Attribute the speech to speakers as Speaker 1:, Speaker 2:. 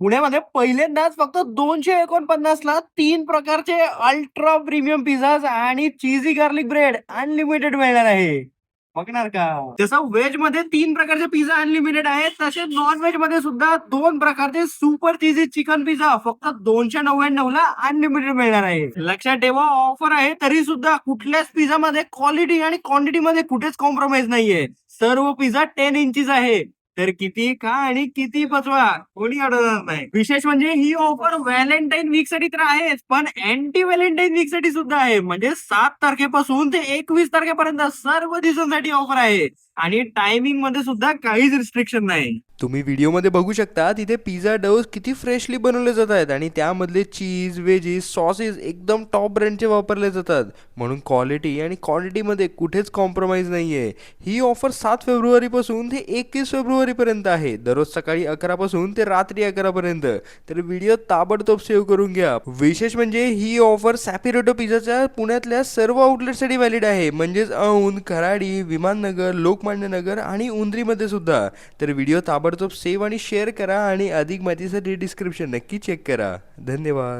Speaker 1: पुण्यामध्ये पहिल्यांदाच फक्त 249 ला 3 प्रकारचे अल्ट्रा प्रीमियम पिझ्झाज आणि चीझी गार्लिक ब्रेड अनलिमिटेड मिळणार आहे. बघणार का? तसं व्हेज मध्ये 3 प्रकारचे पिझ्झा अनलिमिटेड आहेत. तसे नॉन व्हेज मध्ये सुद्धा 2 प्रकारचे सुपर चीझी चिकन पिझ्झा फक्त 299 ला अनलिमिटेड मिळणार आहे. लक्षात ठेवा, ऑफर आहे तरी सुद्धा कुठल्याच पिझ्झा मध्ये क्वालिटी आणि क्वांटिटी मध्ये कुठेच कॉम्प्रोमाइज नाहीये. सर्व पिझ्झा 10 इंचीस आहे. तर किती खा आणि किती पचवा, कोणी अडवणार नाही. विशेष म्हणजे ही ऑफर व्हॅलेंटाईन वीक साठी तर आहेच, पण अँटी व्हॅलेंटाईन वीक साठी सुद्धा आहे. म्हणजे 7 तारखेपासून ते 21 तारखेपर्यंत सर्व दिवसांसाठी ऑफर आहे आणि टायमिंग मध्ये सुद्धा काहीच रिस्ट्रिक्शन नाही.
Speaker 2: तुम्ही व्हिडिओमध्ये बघू शकता तिथे पिझ्झा डोस किती फ्रेशली बनवले जात आहेत आणि त्यामधले चीज वेजीस सॉसेस एकदम टॉप ब्रँडचे वापरले जातात, म्हणून क्वालिटी आणि क्वांटिटीमध्ये कुठेच कॉम्प्रोमाइज नाही आहे. ही ऑफर 7 फेब्रुवारीपासून ते 21 फेब्रुवारीपर्यंत आहे, दररोज सकाळी 11 पासून ते रात्री 11 पर्यंत. तर व्हिडिओ ताबडतोब सेव्ह करून घ्या. विशेष म्हणजे ही ऑफर सॅपिरेटो पिझ्झाच्या पुण्यातल्या सर्व आउटलेटसाठी व्हॅलिड आहे, म्हणजेच औंध, खराडी, विमाननगर, लोकमान्य नगर आणि उंद्रीमध्ये सुद्धा. तर व्हिडिओ ताबडतोब सेव्ह आणि शेअर करा आणि अधिक माहितीसाठी डिस्क्रिप्शन नक्की चेक करा. धन्यवाद.